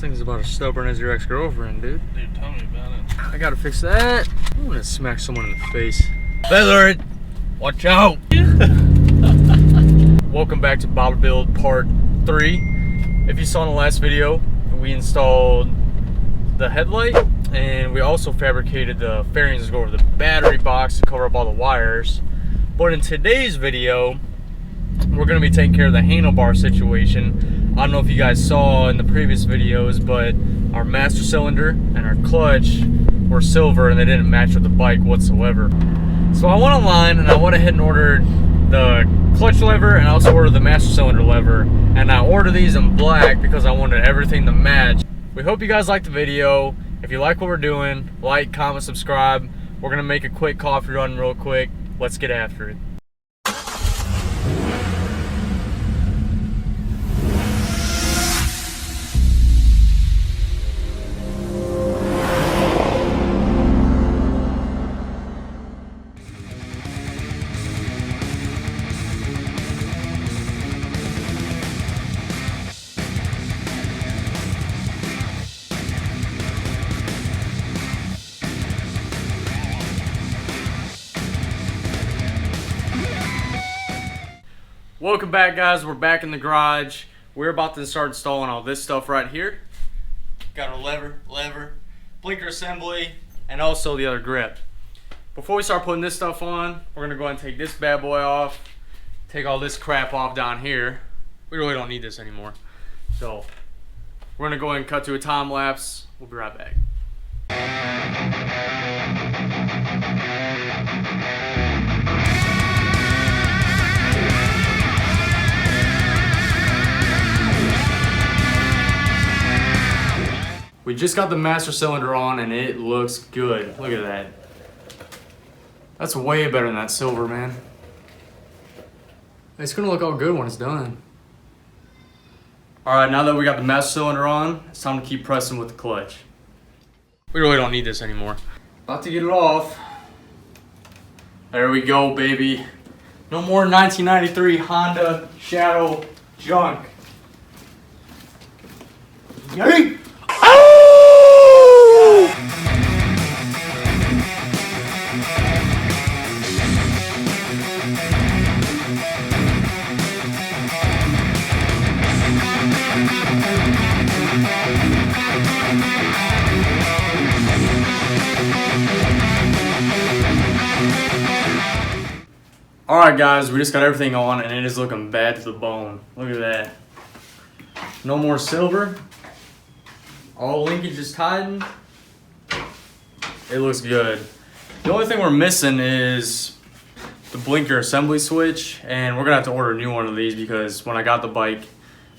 thing's about as stubborn as your ex-girlfriend, dude. Dude, tell me about it. I gotta fix that. I'm gonna smack someone in the face. Feather it! Watch out! Welcome back to Bobber Build Part 3. If you saw in the last video, we installed the headlight and we also fabricated the fairings to go over the battery box to cover up all the wires. But in today's video, we're going to be taking care of the handlebar situation. I don't know if you guys saw in the previous videos, but our master cylinder and our clutch were silver and they didn't match with the bike whatsoever. So I went online and I went ahead and ordered the clutch lever and I also ordered the master cylinder lever. And I ordered these in black because I wanted everything to match. We hope you guys liked the video. If you like what we're doing, like, comment, subscribe. We're going to make a quick coffee run real quick. Let's get after it. Welcome back, guys. We're back in the garage. We're about to start installing all this stuff right here. Got our lever, blinker assembly, and also the other grip. Before we start putting this stuff on, we're gonna go ahead and take this bad boy off, take all this crap off down here. We really don't need this anymore. So we're gonna go ahead and cut to a time lapse. We'll be right back. We just got the master cylinder on and it looks good. Look at that. That's way better than that silver, man. It's gonna look all good when it's done. All right, now that we got the master cylinder on, it's time to keep pressing with the clutch. We really don't need this anymore. About to get it off. There we go, baby. No more 1993 Honda Shadow junk. Yay! Alright guys, we just got everything on and it is looking bad to the bone. Look at that. No more silver. All linkage is tightened. It looks good. The only thing we're missing is the blinker assembly switch, and we're gonna have to order a new one of these because when I got the bike,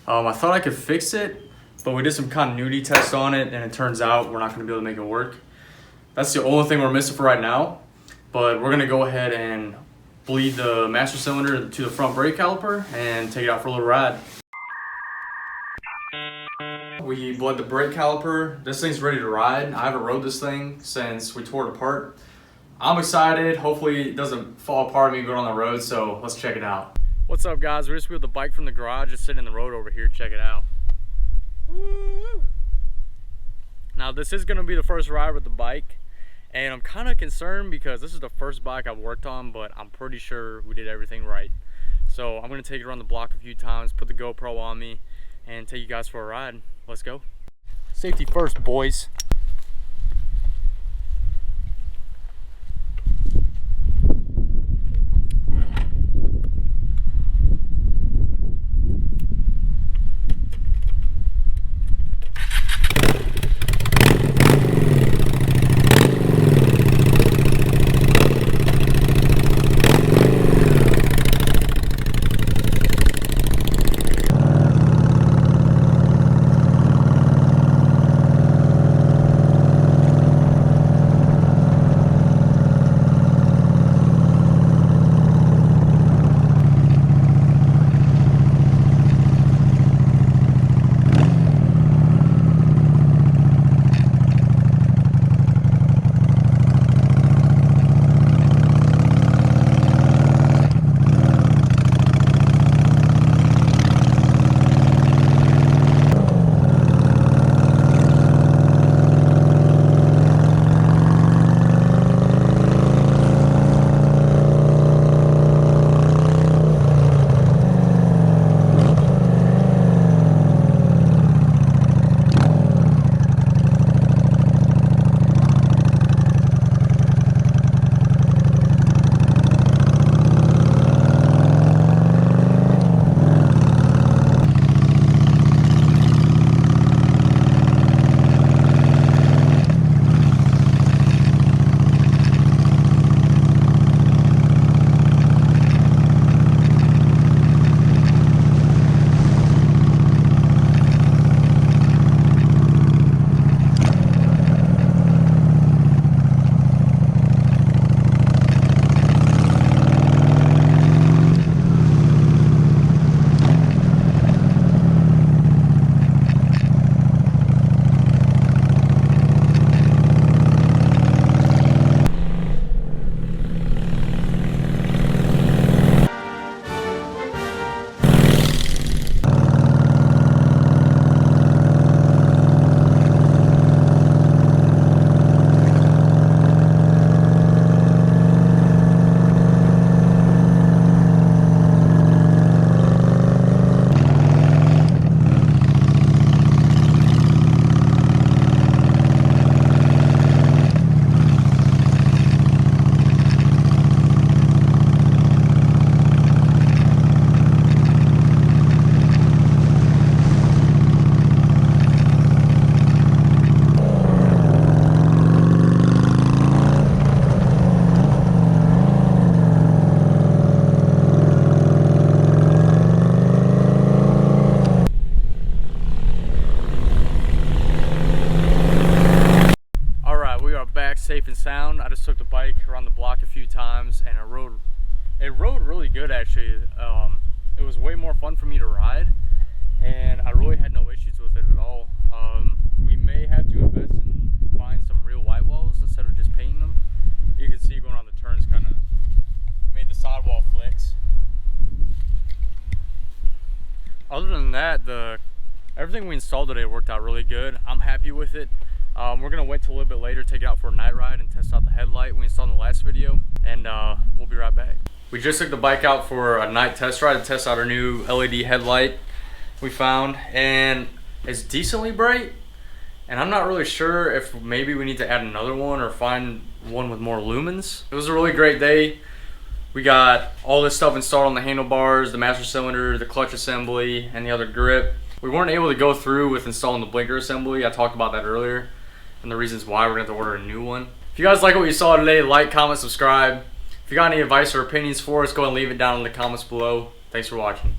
I thought I could fix it, but we did some continuity tests on it and it turns out we're not gonna be able to make it work. That's the only thing we're missing for right now, but we're gonna go ahead and bleed the master cylinder to the front brake caliper and take it out for a little ride. We bled the brake caliper. This thing's ready to ride. I haven't rode this thing since we tore it apart. I'm excited. Hopefully it doesn't fall apart when we go on the road, so let's check it out. What's up, guys? We just wheeled the bike from the garage, just sitting in the road over here. Check it out. Woo! Now this is gonna be the first ride with the bike, and I'm kind of concerned because this is the first bike I've worked on, but I'm pretty sure we did everything right. So I'm gonna take it around the block a few times, put the GoPro on me, and take you guys for a ride. Let's go. Safety first, boys. safe and sound. I just took the bike around the block a few times, and it rode really good actually. It was way more fun for me to ride, and I really had no issues with it at all. We may have to invest in buying some real white walls instead of just painting them. You can see going on the turns kind of made the sidewall flex. Other than that, everything we installed today worked out really good. I'm happy with it. We're gonna wait till a little bit later, take it out for a night ride and test out the headlight we installed in the last video, and we'll be right back. We just took the bike out for a night test ride to test out our new LED headlight we found, and it's decently bright, and I'm not really sure if maybe we need to add another one or find one with more lumens. It was a really great day. We got all this stuff installed on the handlebars, the master cylinder, the clutch assembly, and the other grip. We weren't able to go through with installing the blinker assembly. I talked about that earlier and the reasons why we're going to have to order a new one. If you guys like what you saw today, like, comment, subscribe. If you got any advice or opinions for us, go and leave it down in the comments below. Thanks for watching.